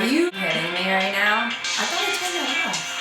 you kidding me right now? I thought I turned that off.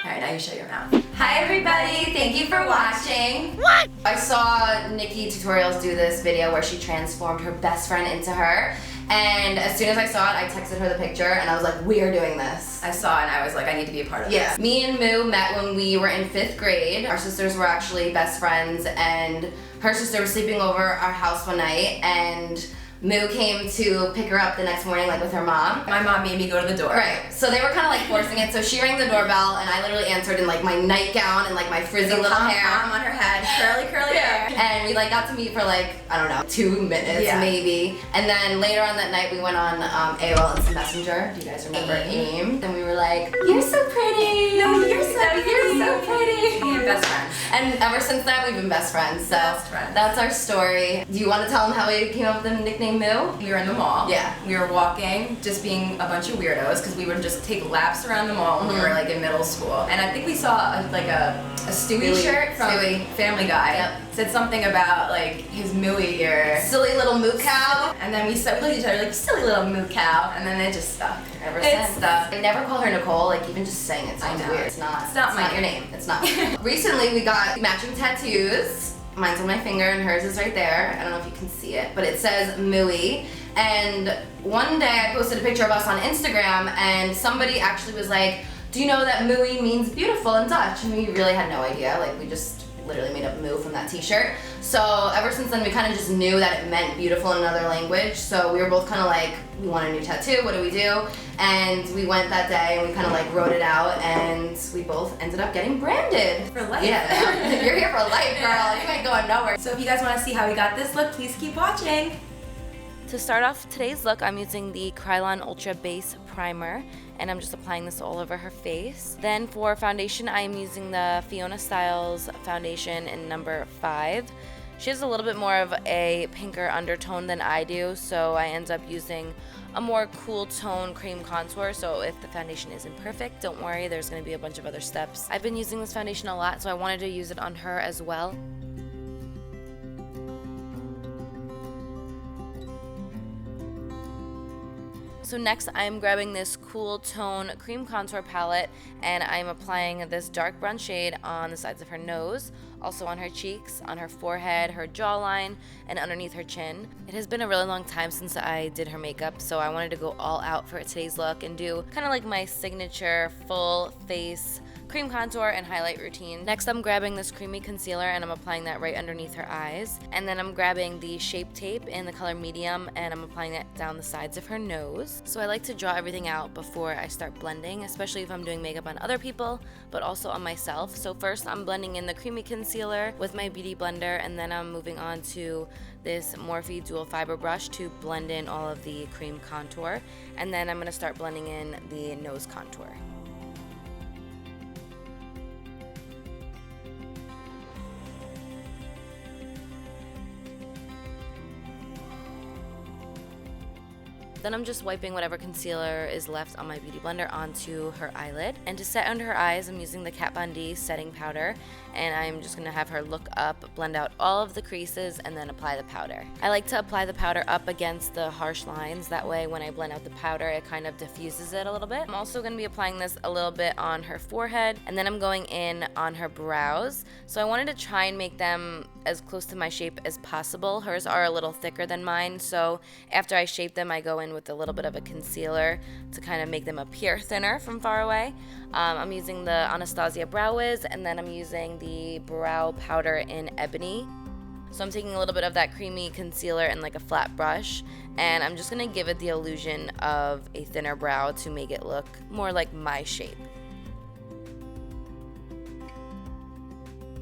Alright, now you shut your mouth. Hi everybody, thank you for watching. What? I saw Nikkie Tutorials do this video where she transformed her best friend into her. And as soon as I saw it, I texted her the picture and I was like, we are doing this. I saw it and I was like, I need to be a part of this. Me and Moo met when we were in 5th grade. Our sisters were actually best friends and her sister was sleeping over our house one night and Moo came to pick her up the next morning, like with her mom. My mom made me go to the door. Right. So they were kind of like forcing it. So she rang the doorbell, and I literally answered in like my nightgown and like my frizzy little hair. On her head, curly hair. And we like got to meet for like, I don't know, 2 minutes maybe. And then later on that night we went on AOL Instant Messenger. Do you guys remember AIM? And we were like, you're so pretty. No, you're so pretty. Yeah, best friends. And ever since then we've been best friends. So that's our story. Do you want to tell them how we came up with the nickname Moo? We were in the mall. Yeah. We were walking, just being a bunch of weirdos, because we would just take laps around the mall when we were like in middle school. And I think we saw a Stewie shirt from Family Guy. Yep. Said something about like his mooey or silly little moo cow. And then we looked at each other like, silly little moo cow. And then it just stuck. Ever since. I never call her Nicole, like even just saying it sounds weird. It's not your name. It's not. Recently we got matching tattoos. Mine's on my finger and hers is right there. I don't know if you can see it, but it says Mooey. And one day I posted a picture of us on Instagram and somebody actually was like, do you know that Mooey means beautiful in Dutch? And we really had no idea. Like we just literally made up Moo from that t-shirt. So ever since then we kind of just knew that it meant beautiful in another language. So we were both kind of like, we want a new tattoo, what do we do? And we went that day and we kind of like wrote it out and we both ended up getting branded. For life. Yeah, you're here for life, girl. You ain't going nowhere. So if you guys want to see how we got this look, please keep watching. To start off today's look, I'm using the Krylon Ultra Base Primer, and I'm just applying this all over her face. Then for foundation, I am using the Fiona Styles foundation in number 5. She has a little bit more of a pinker undertone than I do, so I end up using a more cool tone cream contour. So if the foundation isn't perfect, don't worry, there's going to be a bunch of other steps. I've been using this foundation a lot, so I wanted to use it on her as well. So next I'm grabbing this cool tone cream contour palette and I'm applying this dark brown shade on the sides of her nose, also on her cheeks, on her forehead, her jawline, and underneath her chin. It has been a really long time since I did her makeup, so I wanted to go all out for today's look and do kind of like my signature full face cream contour and highlight routine. Next I'm grabbing this creamy concealer and I'm applying that right underneath her eyes. And then I'm grabbing the Shape Tape in the color medium and I'm applying that down the sides of her nose. So I like to draw everything out before I start blending, especially if I'm doing makeup on other people, but also on myself. So first I'm blending in the creamy concealer with my beauty blender and then I'm moving on to this Morphe dual fiber brush to blend in all of the cream contour. And then I'm going to start blending in the nose contour. Then I'm just wiping whatever concealer is left on my beauty blender onto her eyelid. And to set under her eyes, I'm using the Kat Von D setting powder. And I'm just going to have her look up, blend out all of the creases, and then apply the powder. I like to apply the powder up against the harsh lines. That way, when I blend out the powder, it kind of diffuses it a little bit. I'm also going to be applying this a little bit on her forehead. And then I'm going in on her brows. So I wanted to try and make them as close to my shape as possible. Hers are a little thicker than mine. So after I shape them, I go in with a little bit of a concealer to kind of make them appear thinner from far away. I'm using the Anastasia Brow Wiz, and then I'm using the brow powder in Ebony. So I'm taking a little bit of that creamy concealer in like a flat brush, and I'm just going to give it the illusion of a thinner brow to make it look more like my shape.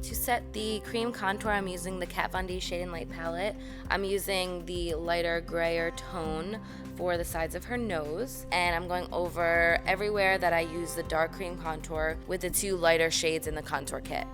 To set the cream contour, I'm using the Kat Von D Shade and Light palette. I'm using the lighter grayer tone for the sides of her nose, and I'm going over everywhere that I use the dark cream contour with the 2 lighter shades in the contour kit.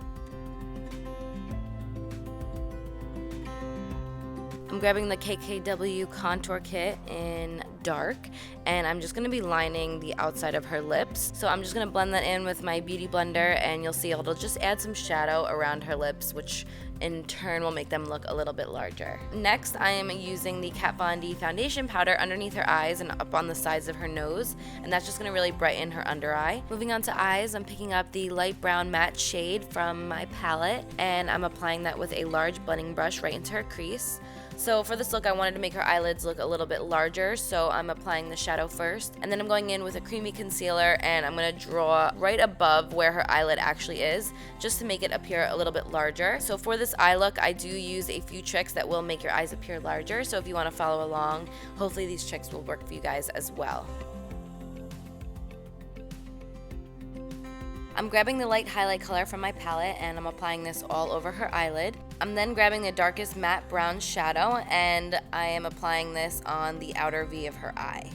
I'm grabbing the KKW contour kit in dark, and I'm just going to be lining the outside of her lips. So I'm just going to blend that in with my beauty blender, and you'll see it'll just add some shadow around her lips, which in turn will make them look a little bit larger. Next, I am using the Kat Von D foundation powder underneath her eyes and up on the sides of her nose, and that's just going to really brighten her under eye. Moving on to eyes, I'm picking up the light brown matte shade from my palette, and I'm applying that with a large blending brush right into her crease. So for this look, I wanted to make her eyelids look a little bit larger, so I'm applying the shadow first, and then I'm going in with a creamy concealer, and I'm going to draw right above where her eyelid actually is, just to make it appear a little bit larger. So for this eye look, I do use a few tricks that will make your eyes appear larger, so if you want to follow along, hopefully these tricks will work for you guys as well. I'm grabbing the light highlight color from my palette, and I'm applying this all over her eyelid. I'm then grabbing the darkest matte brown shadow, and I am applying this on the outer V of her eye.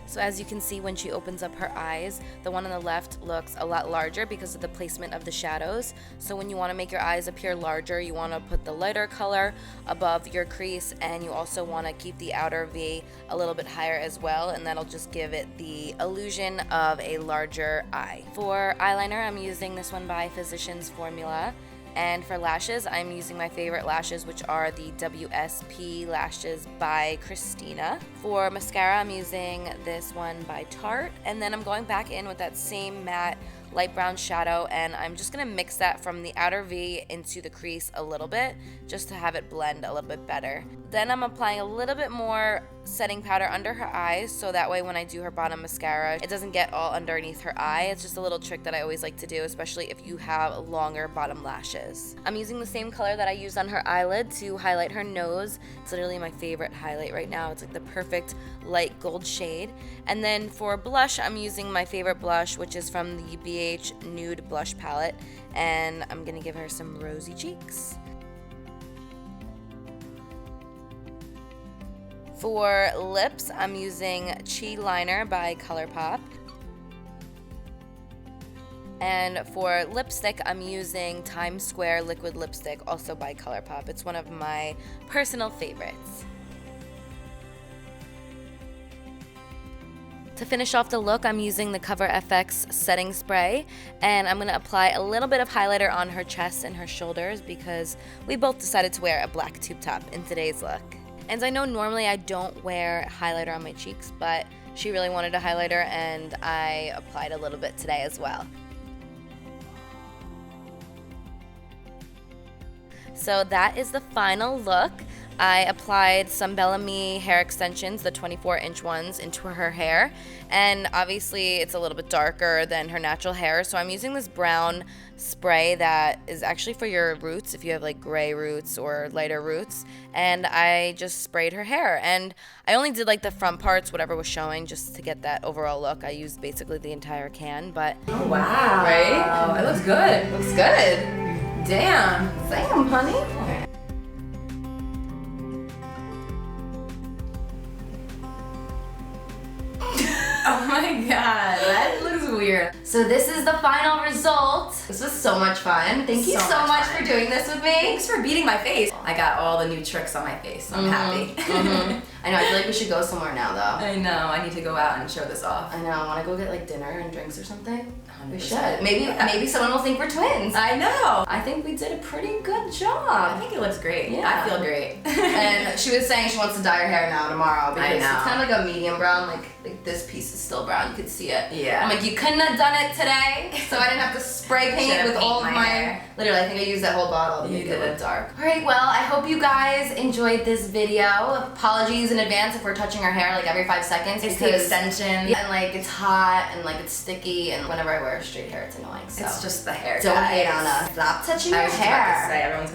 So as you can see, when she opens up her eyes, the one on the left looks a lot larger because of the placement of the shadows. So when you want to make your eyes appear larger, you want to put the lighter color above your crease, and you also want to keep the outer V a little bit higher as well, and that'll just give it the illusion of a larger eye. For eyeliner, I'm using this one by Physicians Formula. And for lashes, I'm using my favorite lashes, which are the WSP lashes by Christina. For mascara, I'm using this one by Tarte. And then I'm going back in with that same matte light brown shadow, and I'm just going to mix that from the outer V into the crease a little bit, just to have it blend a little bit better. Then I'm applying a little bit more setting powder under her eyes, so that way when I do her bottom mascara, it doesn't get all underneath her eye. It's just a little trick that I always like to do, especially if you have longer bottom lashes. I'm using the same color that I used on her eyelid to highlight her nose. It's literally my favorite highlight right now. It's like the perfect light gold shade. And then for blush, I'm using my favorite blush, which is from the BH Nude Blush Palette, and I'm gonna give her some rosy cheeks. For lips, I'm using Chi Liner by ColourPop. And for lipstick, I'm using Times Square Liquid Lipstick, also by ColourPop. It's one of my personal favorites. To finish off the look, I'm using the Cover FX setting spray, and I'm going to apply a little bit of highlighter on her chest and her shoulders because we both decided to wear a black tube top in today's look. And I know normally I don't wear highlighter on my cheeks, but she really wanted a highlighter, and I applied a little bit today as well. So that is the final look. I applied some Bellamy hair extensions, the 24-inch ones, into her hair, and obviously it's a little bit darker than her natural hair, so I'm using this brown spray that is actually for your roots if you have like gray roots or lighter roots, and I just sprayed her hair, and I only did like the front parts, whatever was showing, just to get that overall look. I used basically the entire can, but oh wow, right? It looks good. Looks good. Damn. Damn, honey. Oh my god, that looks weird. So this is the final result. This was so much fun. Thank you so much for doing this with me. Thanks for beating my face. I got all the new tricks on my face. I'm happy. I know, I feel like we should go somewhere now though. I know, I need to go out and show this off. I know, I want to go get like dinner and drinks or something. 100%. We should. Maybe someone will think we're twins. I know. I think we did a pretty good I job. think it looks great. Yeah. I feel great. And she was saying she wants to dye her hair now tomorrow because I know. it's kind of like a medium brown, like this piece is still brown, you could see it. Yeah. I'm like, you couldn't have done it today, so I didn't have to spray paint with all of my hair. Literally, I think I used that whole bottle to You make it did. look dark. Alright, well, I hope you guys enjoyed this video. Apologies in advance if we're touching our hair like every 5 seconds. It's the extension. Yeah, and like it's hot and like it's sticky, and whenever I wear straight hair it's annoying, so. It's just the hair. Don't guys. hate on us. Stop touching I your was just about to hair. say, everyone's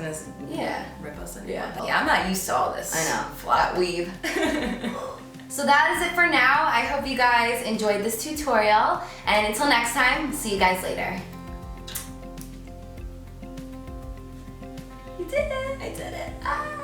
gonna rip us anymore. Yeah. I'm not used to all this. I know. Flat weave. So that is it for now. I hope you guys enjoyed this tutorial, and until next time, see you guys later. You did it! I did it. Ah.